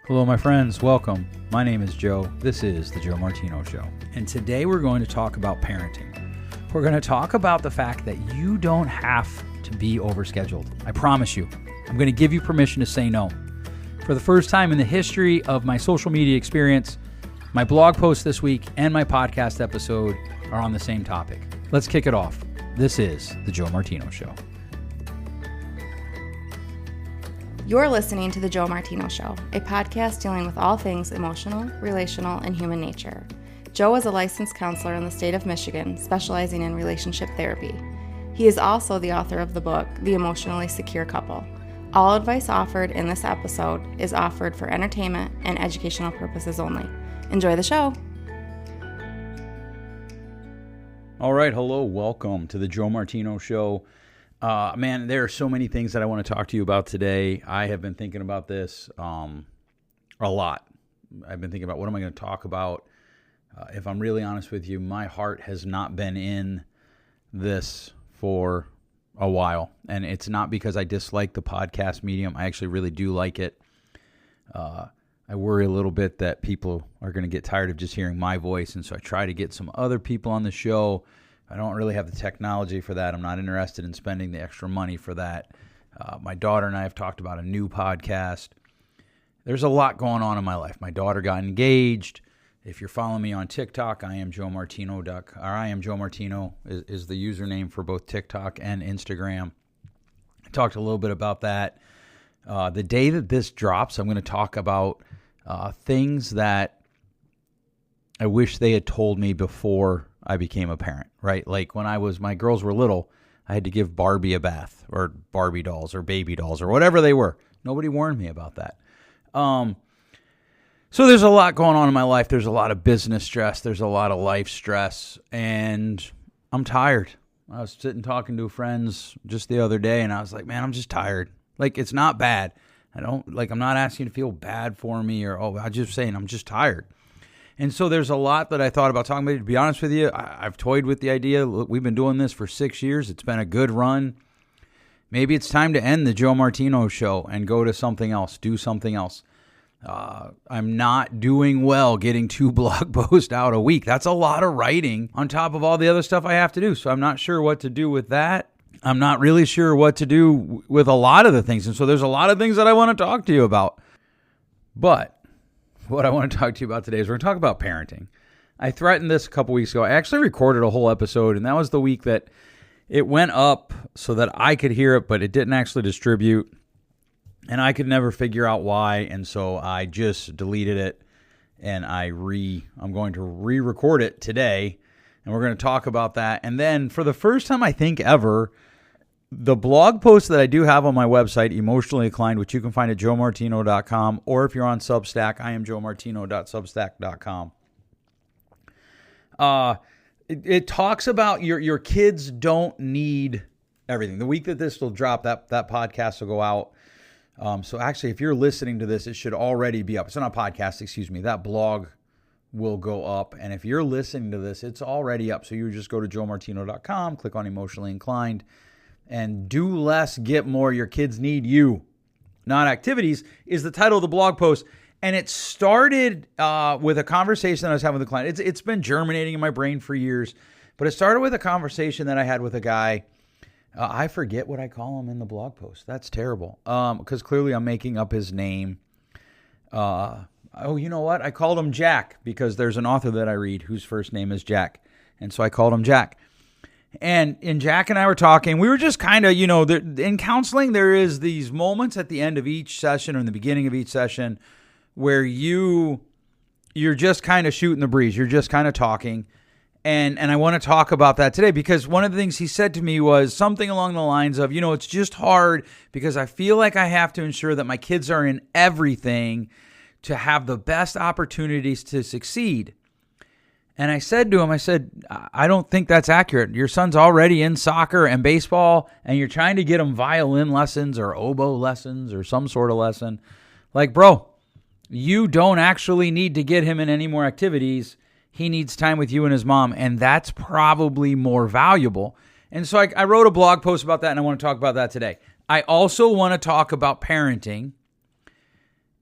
Hello, my friends. Welcome. My name is Joe. This is the Joe Martino Show. And today we're going to talk about parenting. We're going to talk about the fact that you don't have to be overscheduled. I promise you. I'm going to give you permission to say no. For the first time in the history of my social media experience, my blog post this week and my podcast episode are on the same topic. Let's kick it off. This is the Joe Martino Show. You're listening to The Joe Martino Show, a podcast dealing with all things emotional, relational, and human nature. Joe is a licensed counselor in the state of Michigan, specializing in relationship therapy. He is also the author of the book, The Emotionally Secure Couple. All advice offered in this episode is offered for entertainment and educational purposes only. Enjoy the show. All right. Hello. Welcome to the Joe Martino Show. Man, there are so many things that I want to talk to you about today. I have been thinking about this a lot. I've been thinking about what am I going to talk about. If I'm really honest with you, my heart has not been in this for a while. And it's not because I dislike the podcast medium. I actually really do like it. I worry a little bit that people are going to get tired of just hearing my voice. And so I try to get some other people on the show. I don't really have the technology for that. I'm not interested in spending the extra money for that. My daughter and I have talked about a new podcast. There's a lot going on in my life. My daughter got engaged. If you're following me on TikTok, I am Joe Martino. I am Joe Martino is the username for both TikTok and Instagram. I talked a little bit about that. The day that this drops, I'm going to talk about things that I wish they had told me before I became a parent, right? Like when my girls were little, I had to give Barbie a bath or Barbie dolls or baby dolls or whatever they were. Nobody warned me about that. So there's a lot going on in my life. There's a lot of business stress. There's a lot of life stress, and I'm tired. I was sitting talking to friends just the other day, and I was like, man, I'm just tired. Like, it's not bad. I'm not asking you to feel bad for me I'm just saying I'm just tired. And so there's a lot that I thought about talking about. To be honest with you, I've toyed with the idea. Look, we've been doing this for 6 years. It's been a good run. Maybe it's time to end the Joe Martino Show and go to something else, do something else. I'm not doing well getting 2 blog posts out a week. That's a lot of writing on top of all the other stuff I have to do. So I'm not sure what to do with that. I'm not really sure what to do with a lot of the things. And so there's a lot of things that I want to talk to you about. But what I want to talk to you about today is we're going to talk about parenting. I threatened this a couple weeks ago. I actually recorded a whole episode, and that was the week that it went up so that I could hear it, but it didn't actually distribute, and I could never figure out why, and so I just deleted it, and I'm going to re-record it today, and we're going to talk about that. And then for the first time, I think ever, the blog post that I do have on my website, Emotionally Inclined, which you can find at joemartino.com, or if you're on Substack, I am joemartino.substack.com. It talks about your kids don't need everything. The week that this will drop, that podcast will go out. So actually, if you're listening to this, it should already be up. It's not a podcast, excuse me. That blog will go up. And if you're listening to this, it's already up. So you just go to joemartino.com, click on Emotionally Inclined, and do less, get more. Your kids need you, not activities, is the title of the blog post. And it started with a conversation that I was having with a client. It's been germinating in my brain for years, but it started with a conversation that I had with a guy. I forget what I call him in the blog post. That's terrible, because clearly I'm making up his name. You know what? I called him Jack because there's an author that I read whose first name is Jack. And so I called him Jack. And Jack and I were talking. We were just kind of, in counseling, there is these moments at the end of each session or in the beginning of each session where you're just kind of shooting the breeze. You're just kind of talking. And I want to talk about that today because one of the things he said to me was something along the lines of, it's just hard because I feel like I have to ensure that my kids are in everything to have the best opportunities to succeed. And I said to him, I don't think that's accurate. Your son's already in soccer and baseball, and you're trying to get him violin lessons or oboe lessons or some sort of lesson. Like, bro, you don't actually need to get him in any more activities. He needs time with you and his mom, and that's probably more valuable. And so I wrote a blog post about that, and I want to talk about that today. I also want to talk about parenting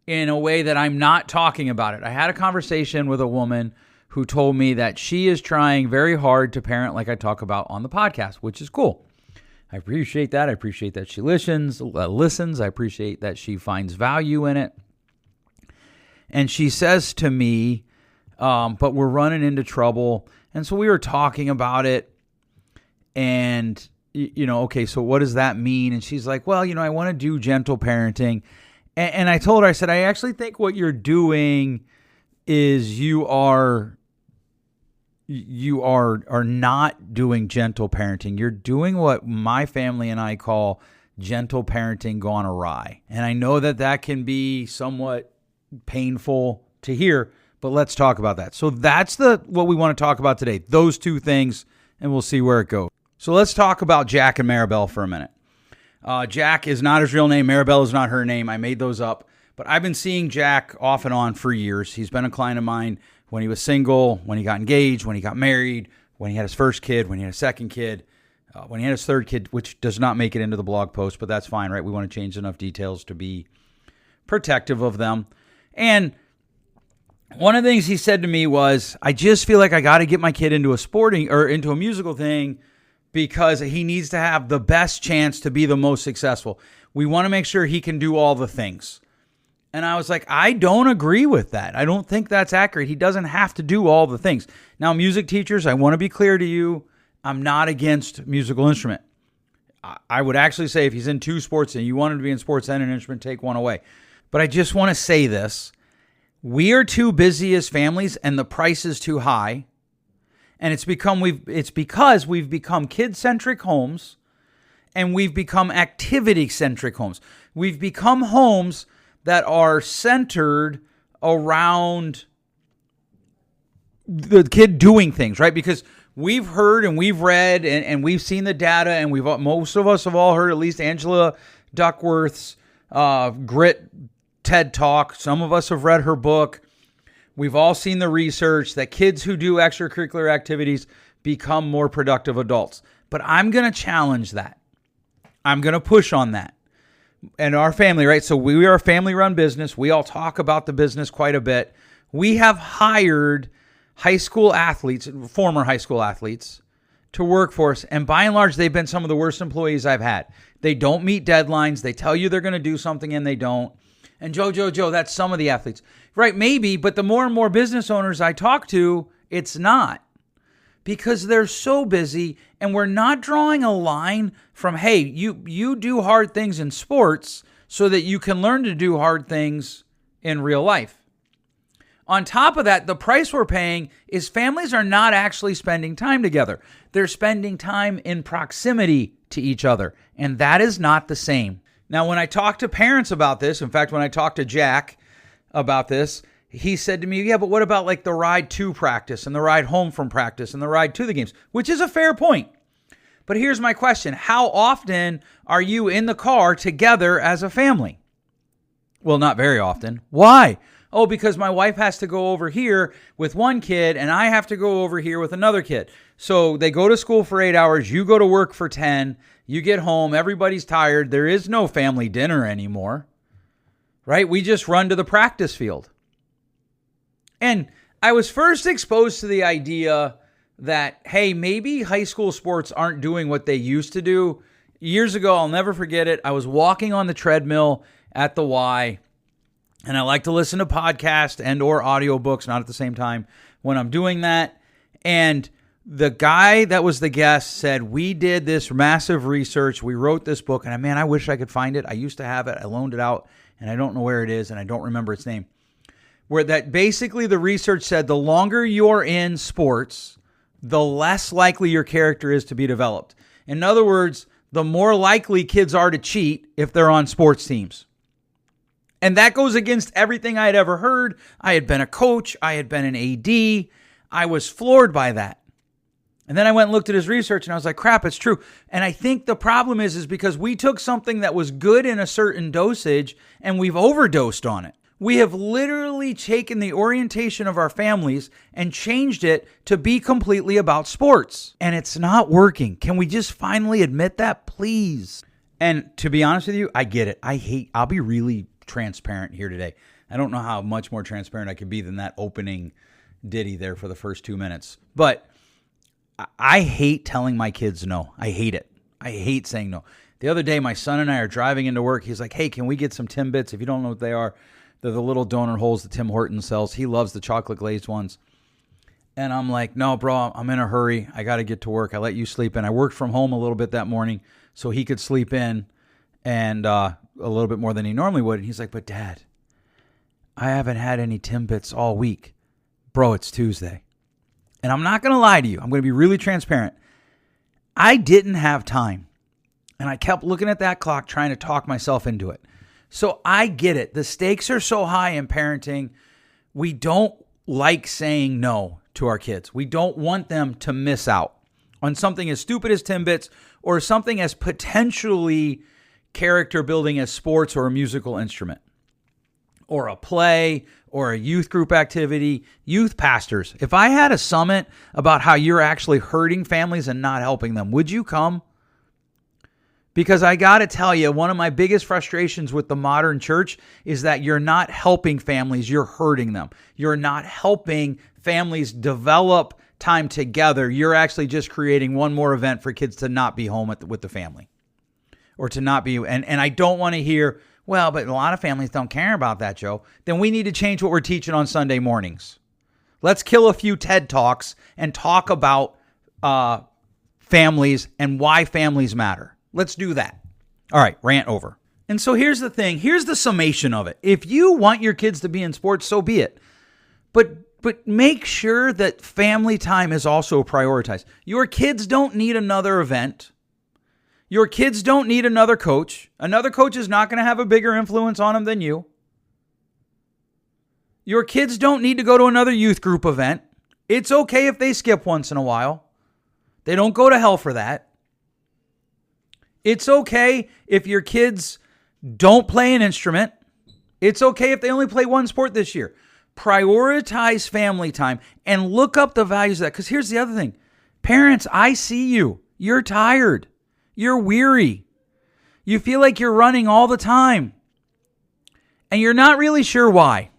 in a way that I'm not talking about it. I had a conversation with a woman who told me that she is trying very hard to parent like I talk about on the podcast, which is cool. I appreciate that. I appreciate that she listens. I appreciate that she finds value in it. And she says to me, but we're running into trouble. And so we were talking about it. And, okay, so what does that mean? And she's like, well, I want to do gentle parenting. And I told her, I said, I actually think what you're doing is you are not doing gentle parenting. You're doing what my family and I call gentle parenting gone awry. And I know that can be somewhat painful to hear, but let's talk about that. So that's what we want to talk about today, those two things, and we'll see where it goes. So let's talk about Jack and Maribel for a minute. Jack is not his real name. Maribel is not her name. I made those up. But I've been seeing Jack off and on for years. He's been a client of mine when he was single, when he got engaged, when he got married, when he had his first kid, when he had a second kid, when he had his third kid, which does not make it into the blog post, but that's fine, right? We want to change enough details to be protective of them. And one of the things he said to me was, I just feel like I got to get my kid into into a musical thing because he needs to have the best chance to be the most successful. We want to make sure he can do all the things. And I was like, I don't agree with that. I don't think that's accurate. He doesn't have to do all the things. Now, music teachers, I want to be clear to you, I'm not against musical instrument. I would actually say if he's in two sports and you want him to be in sports and an instrument, take one away. But I just want to say this. We are too busy as families and the price is too high. And it's because we've become kid-centric homes and we've become activity-centric homes. We've become homes that are centered around the kid doing things, right? Because we've heard and we've read and we've seen the data, and most of us have all heard at least Angela Duckworth's Grit TED Talk. Some of us have read her book. We've all seen the research that kids who do extracurricular activities become more productive adults. But I'm going to challenge that. I'm going to push on that. And our family, right? So we are a family-run business. We all talk about the business quite a bit. We have hired high school athletes, former high school athletes, to work for us. And by and large, they've been some of the worst employees I've had. They don't meet deadlines. They tell you they're going to do something and they don't. And Joe, that's some of the athletes. Right, maybe, but the more and more business owners I talk to, it's not. Because they're so busy, and we're not drawing a line from, hey, you do hard things in sports so that you can learn to do hard things in real life. On top of that, the price we're paying is families are not actually spending time together. They're spending time in proximity to each other, and that is not the same. Now, when I talk to parents about this, in fact, when I talked to Jack about this, he said to me, yeah, but what about like the ride to practice and the ride home from practice and the ride to the games, which is a fair point. But here's my question. How often are you in the car together as a family? Well, not very often. Why? Oh, because my wife has to go over here with one kid and I have to go over here with another kid. So they go to school for 8 hours. You go to work for 10. You get home. Everybody's tired. There is no family dinner anymore, right? We just run to the practice field. And I was first exposed to the idea that, hey, maybe high school sports aren't doing what they used to do. Years ago, I'll never forget it. I was walking on the treadmill at the Y, and I like to listen to podcasts and or audiobooks, not at the same time, when I'm doing that. And the guy that was the guest said, we did this massive research. We wrote this book, and man, I wish I could find it. I used to have it. I loaned it out, and I don't know where it is, and I don't remember its name. Where that basically the research said the longer you're in sports, the less likely your character is to be developed. In other words, the more likely kids are to cheat if they're on sports teams. And that goes against everything I had ever heard. I had been a coach. I had been an AD. I was floored by that. And then I went and looked at his research and I was like, crap, it's true. And I think the problem is because we took something that was good in a certain dosage and we've overdosed on it. We have literally taken the orientation of our families and changed it to be completely about sports. And it's not working. Can we just finally admit that, please? And to be honest with you, I get it. I'll be really transparent here today. I don't know how much more transparent I could be than that opening ditty there for the first 2 minutes. But I hate telling my kids no. I hate it. I hate saying no. The other day, my son and I are driving into work. He's like, hey, can we get some Timbits? If you don't know what they are, they're the little donut holes that Tim Hortons sells. He loves the chocolate glazed ones. And I'm like, no, bro, I'm in a hurry. I got to get to work. I let you sleep in. I worked from home a little bit that morning so he could sleep in and a little bit more than he normally would. And he's like, but Dad, I haven't had any Timbits all week. Bro, it's Tuesday. And I'm not going to lie to you. I'm going to be really transparent. I didn't have time. And I kept looking at that clock trying to talk myself into it. So I get it. The stakes are so high in parenting. We don't like saying no to our kids. We don't want them to miss out on something as stupid as Timbits or something as potentially character building as sports or a musical instrument or a play or a youth group activity. Youth pastors, if I had a summit about how you're actually hurting families and not helping them, would you come? Because I got to tell you, one of my biggest frustrations with the modern church is that you're not helping families, you're hurting them. You're not helping families develop time together. You're actually just creating one more event for kids to not be home with the family or to not be. And I don't want to hear, well, but a lot of families don't care about that, Joe. Then we need to change what we're teaching on Sunday mornings. Let's kill a few TED Talks and talk about families and why families matter. Let's do that. All right, rant over. And so here's the thing. Here's the summation of it. If you want your kids to be in sports, so be it. But make sure that family time is also prioritized. Your kids don't need another event. Your kids don't need another coach. Another coach is not going to have a bigger influence on them than you. Your kids don't need to go to another youth group event. It's okay if they skip once in a while. They don't go to hell for that. It's okay if your kids don't play an instrument. It's okay if they only play one sport this year. Prioritize family time and look up the values of that. Because here's the other thing. Parents, I see you. You're tired. You're weary. You feel like you're running all the time. And you're not really sure why.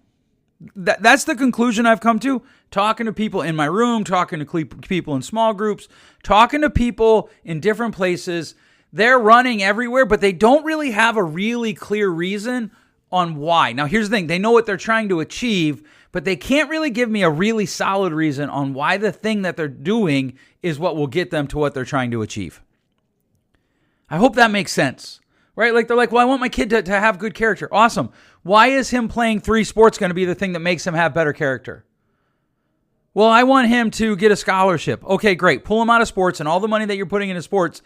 That's the conclusion I've come to. Talking to people in my room, talking to people in small groups, talking to people in different places. They're running everywhere, but they don't really have a really clear reason on why. Now, here's the thing. They know what they're trying to achieve, but they can't really give me a really solid reason on why the thing that they're doing is what will get them to what they're trying to achieve. I hope that makes sense, right? Like they're like, well, I want my kid to have good character. Awesome. Why is him playing 3 sports going to be the thing that makes him have better character? Well, I want him to get a scholarship. Okay, great. Pull him out of sports and all the money that you're putting into sports,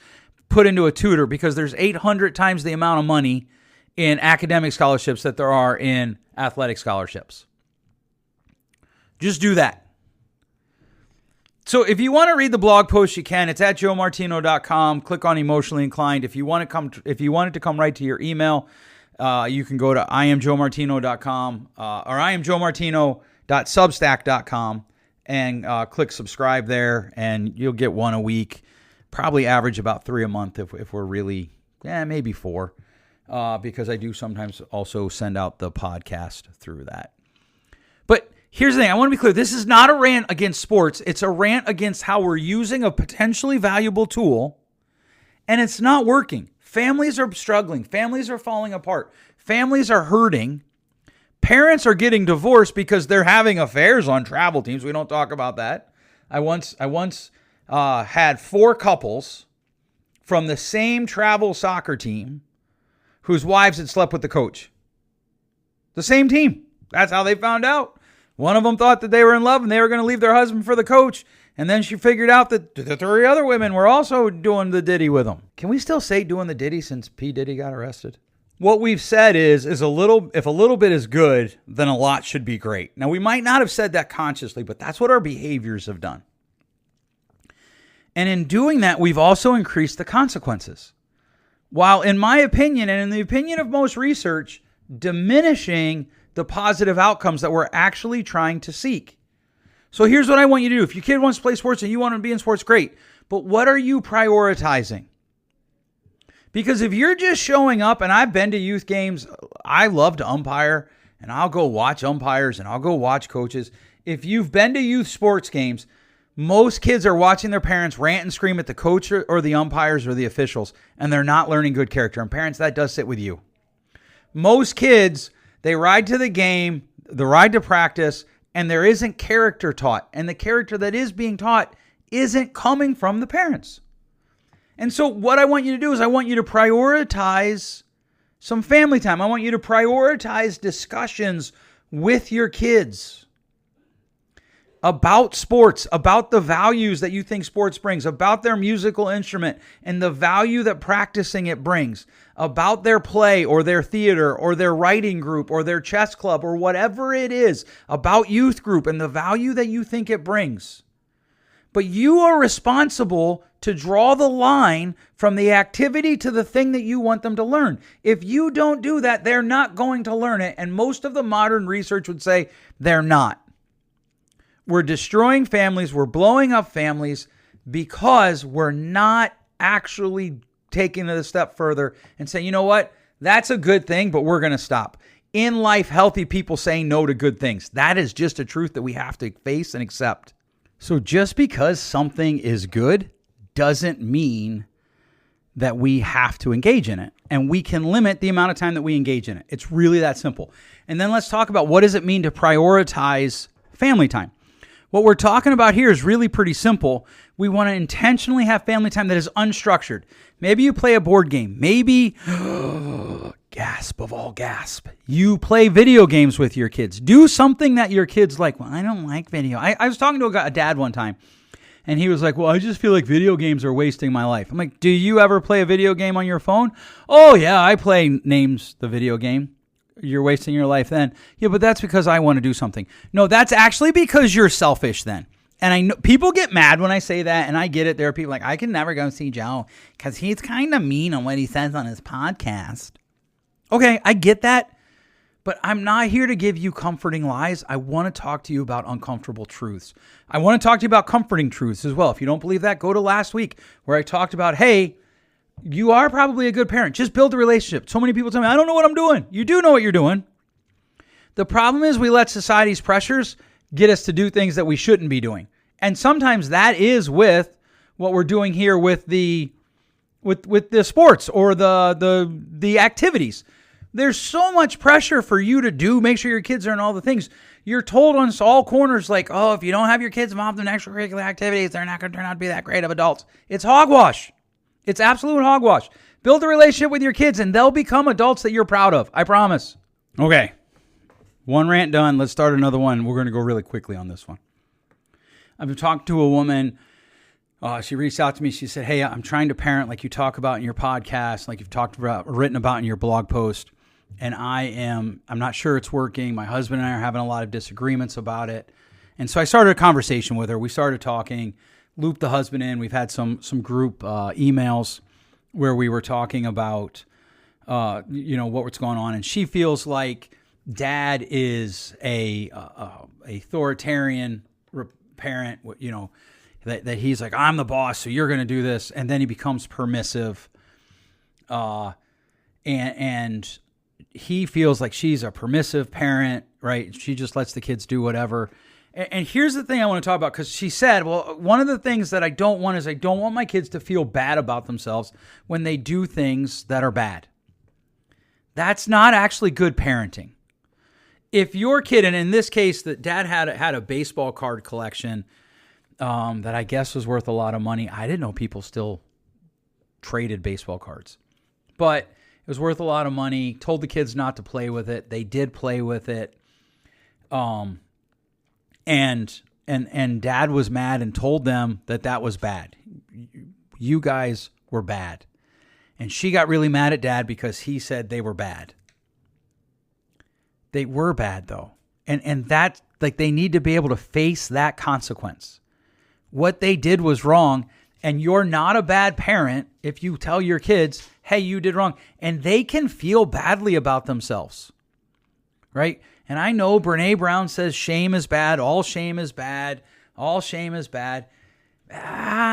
put into a tutor because there's 800 times the amount of money in academic scholarships that there are in athletic scholarships. Just do that. So if you want to read the blog post, you can. It's at joemartino.com. Click on Emotionally Inclined. If you want it to come right to your email, you can go to iamjoemartino.com or iamjoemartino.substack.com and click subscribe there, and you'll get one a week. Probably average about 3 a month if we're really, maybe 4, because I do sometimes also send out the podcast through that. But here's the thing. I want to be clear. This is not a rant against sports. It's a rant against how we're using a potentially valuable tool, and it's not working. Families are struggling. Families are falling apart. Families are hurting. Parents are getting divorced because they're having affairs on travel teams. We don't talk about that. I once had 4 couples from the same travel soccer team whose wives had slept with the coach. The same team. That's how they found out. One of them thought that they were in love and they were going to leave their husband for the coach. And then she figured out that the 3 other women were also doing the ditty with him. Can we still say doing the ditty since P. Diddy got arrested? What we've said is if a little bit is good, then a lot should be great. Now, we might not have said that consciously, but that's what our behaviors have done. And in doing that, we've also increased the consequences. While in my opinion, and in the opinion of most research, diminishing the positive outcomes that we're actually trying to seek. So here's what I want you to do. If your kid wants to play sports and you want him to be in sports, great. But what are you prioritizing? Because if you're just showing up, and I've been to youth games, I love to umpire, and I'll go watch umpires and I'll go watch coaches. If you've been to youth sports games, most kids are watching their parents rant and scream at the coach or the umpires or the officials, and they're not learning good character. And parents, that does sit with you. Most kids, they ride to the game, they ride to practice, and there isn't character taught. And the character that is being taught isn't coming from the parents. And so what I want you to do is I want you to prioritize some family time. I want you to prioritize discussions with your kids about sports, about the values that you think sports brings, about their musical instrument and the value that practicing it brings, about their play or their theater or their writing group or their chess club or whatever it is, about youth group and the value that you think it brings. But you are responsible to draw the line from the activity to the thing that you want them to learn. If you don't do that, they're not going to learn it. And most of the modern research would say they're not. We're destroying families. We're blowing up families because we're not actually taking it a step further and saying, you know what? That's a good thing, but we're going to stop. In life, healthy people saying no to good things. That is just a truth that we have to face and accept. So just because something is good doesn't mean that we have to engage in it. And we can limit the amount of time that we engage in it. It's really that simple. And then let's talk about what does it mean to prioritize family time. What we're talking about here is really pretty simple. We want to intentionally have family time that is unstructured. Maybe you play a board game. Maybe, gasp of all gasp, you play video games with your kids. Do something that your kids like. Well, I don't like video. I was talking to a dad one time, and he was like, well, I just feel like video games are wasting my life. I'm like, do you ever play a video game on your phone? Oh, yeah, I play names the video game. You're wasting your life then. Yeah, but that's because I want to do something. No, that's actually because you're selfish then. And I know people get mad when I say that, and I get it. There are people like, I can never go see Joe because he's kind of mean on what he says on his podcast. Okay, I get that, but I'm not here to give you comforting lies. I want to talk to you about uncomfortable truths. I want to talk to you about comforting truths as well. If you don't believe that, go to last week where I talked about, hey, you are probably a good parent. Just build a relationship. So many people tell me, I don't know what I'm doing. You do know what you're doing. The problem is we let society's pressures get us to do things that we shouldn't be doing. And sometimes that is with what we're doing here with the sports or the activities. There's so much pressure for you to do. Make sure your kids are in all the things. You're told on all corners like, oh, if you don't have your kids involved in extracurricular activities, they're not going to turn out to be that great of adults. It's hogwash. It's absolute hogwash. Build a relationship with your kids and they'll become adults that you're proud of. I promise. Okay. One rant done. Let's start another one. We're going to go really quickly on this one. I've been talking to a woman. She reached out to me. She said, hey, I'm trying to parent like you talk about in your podcast, like you've written about in your blog post. And I'm not sure it's working. My husband and I are having a lot of disagreements about it. And so I started a conversation with her. We started talking. Looped the husband in. We've had some group emails where we were talking about, what was going on. And she feels like dad is a authoritarian parent, that he's like, I'm the boss, so you're going to do this. And then he becomes permissive. And he feels like she's a permissive parent, right? She just lets the kids do whatever. And here's the thing I want to talk about, because she said, well, one of the things that I don't want is I don't want my kids to feel bad about themselves when they do things that are bad. That's not actually good parenting. If your kid, and in this case, that dad had a baseball card collection that I guess was worth a lot of money. I didn't know people still traded baseball cards. But it was worth a lot of money. Told the kids not to play with it. They did play with it. And dad was mad and told them that was bad. You guys were bad. And she got really mad at dad because he said they were bad. They were bad though. And that, like, they need to be able to face that consequence. What they did was wrong. And you're not a bad parent if you tell your kids, hey, you did wrong. And they can feel badly about themselves. Right? And I know Brene Brown says shame is bad. All shame is bad. All shame is bad.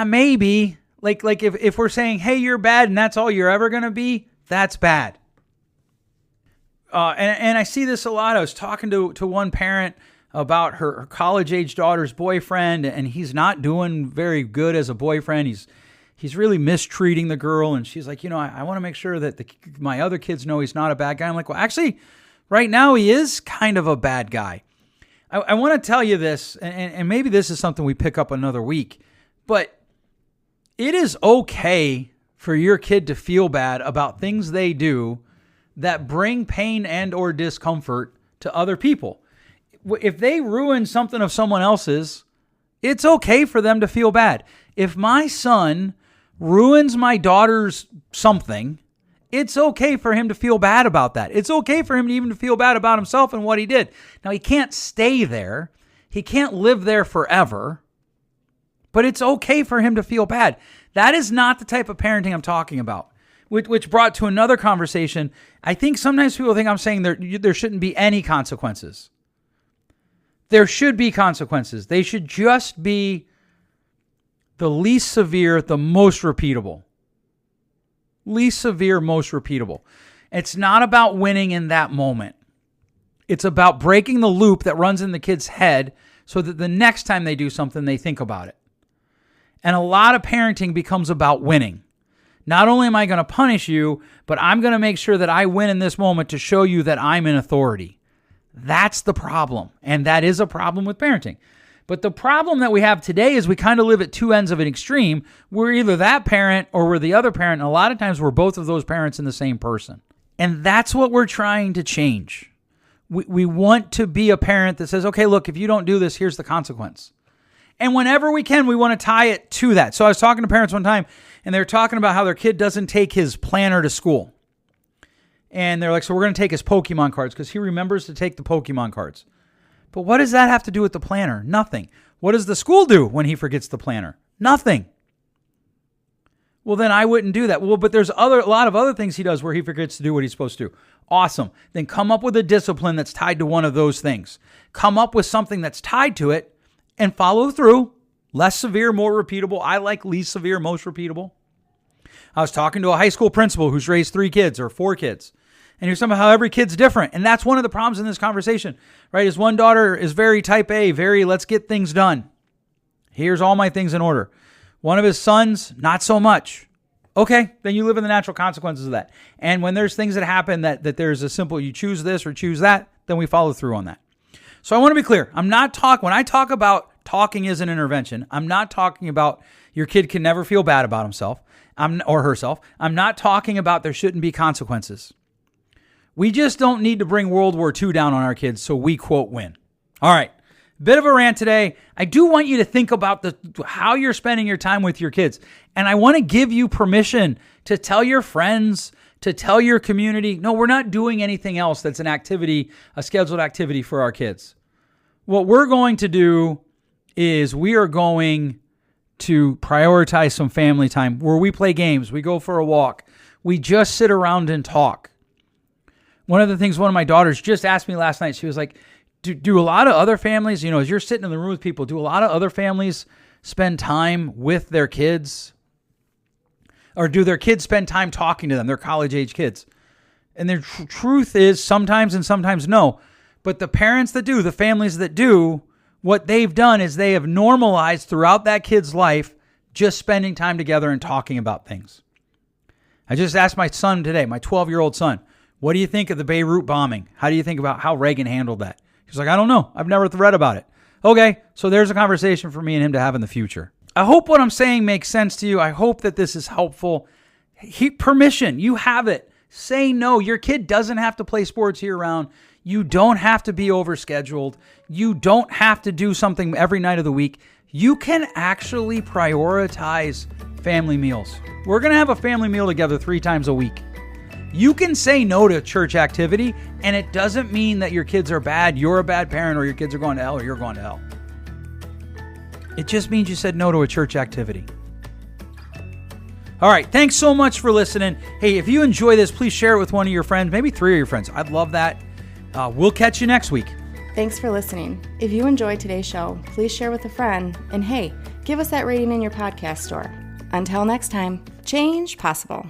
Maybe. Like if we're saying, hey, you're bad and that's all you're ever going to be, that's bad. and I see this a lot. I was talking to one parent about her college-age daughter's boyfriend, and he's not doing very good as a boyfriend. He's really mistreating the girl, and she's like, I want to make sure that my other kids know he's not a bad guy. I'm like, well, actually, right now he is kind of a bad guy. I want to tell you this, and maybe this is something we pick up another week, but it is okay for your kid to feel bad about things they do that bring pain and or discomfort to other people. If they ruin something of someone else's, it's okay for them to feel bad. If my son ruins my daughter's something, it's okay for him to feel bad about that. It's okay for him to even feel bad about himself and what he did. Now, he can't stay there. He can't live there forever, but it's okay for him to feel bad. That is not the type of parenting I'm talking about, which brought to another conversation. I think sometimes people think I'm saying there shouldn't be any consequences. There should be consequences. They should just be the least severe, the most repeatable. Least severe, most repeatable. It's not about winning in that moment. It's about breaking the loop that runs in the kid's head so that the next time they do something, they think about it. And a lot of parenting becomes about winning. Not only am I going to punish you, but I'm going to make sure that I win in this moment to show you that I'm in authority. That's the problem. And that is a problem with parenting. But the problem that we have today is we kind of live at two ends of an extreme. We're either that parent or we're the other parent. And a lot of times we're both of those parents in the same person. And that's what we're trying to change. We want to be a parent that says, okay, look, if you don't do this, here's the consequence. And whenever we can, we want to tie it to that. So I was talking to parents one time, and they were talking about how their kid doesn't take his planner to school. And they're like, so we're going to take his Pokemon cards because he remembers to take the Pokemon cards. But what does that have to do with the planner? Nothing. What does the school do when he forgets the planner? Nothing. Well, then I wouldn't do that. Well, but there's a lot of other things he does where he forgets to do what he's supposed to do. Awesome. Then come up with a discipline that's tied to one of those things. Come up with something that's tied to it and follow through. Less severe, more repeatable. I like least severe, most repeatable. I was talking to a high school principal who's raised 3 kids or 4 kids. And he was talking about how every kid's different. And that's one of the problems in this conversation, right? His one daughter is very type A, very let's get things done. Here's all my things in order. One of his sons, not so much. Okay, then you live in the natural consequences of that. And when there's things that happen that there's a simple, you choose this or choose that, then we follow through on that. So I want to be clear. When I talk about talking is an intervention, I'm not talking about your kid can never feel bad about himself or herself. I'm not talking about there shouldn't be consequences. We just don't need to bring World War II down on our kids so we, quote, win. All right. Bit of a rant today. I do want you to think about how you're spending your time with your kids. And I want to give you permission to tell your friends, to tell your community, no, we're not doing anything else that's an activity, a scheduled activity for our kids. What we're going to do is we are going to prioritize some family time where we play games, we go for a walk, we just sit around and talk. One of the things one of my daughters just asked me last night, she was like, do a lot of other families, as you're sitting in the room with people, do a lot of other families spend time with their kids? Or do their kids spend time talking to them, their college-age kids? And the truth is sometimes and sometimes no. But the parents that do, the families that do, what they've done is they have normalized throughout that kid's life just spending time together and talking about things. I just asked my son today, my 12-year-old son, what do you think of the Beirut bombing? How do you think about how Reagan handled that? He's like, I don't know. I've never read about it. Okay, so there's a conversation for me and him to have in the future. I hope what I'm saying makes sense to you. I hope that this is helpful. Permission, you have it. Say no. Your kid doesn't have to play sports year-round. You don't have to be overscheduled. You don't have to do something every night of the week. You can actually prioritize family meals. We're going to have a family meal together 3 times a week. You can say no to church activity, and it doesn't mean that your kids are bad, you're a bad parent, or your kids are going to hell, or you're going to hell. It just means you said no to a church activity. All right, thanks so much for listening. Hey, if you enjoy this, please share it with one of your friends, maybe 3 of your friends. I'd love that. We'll catch you next week. Thanks for listening. If you enjoyed today's show, please share with a friend. And hey, give us that rating in your podcast store. Until next time, change possible.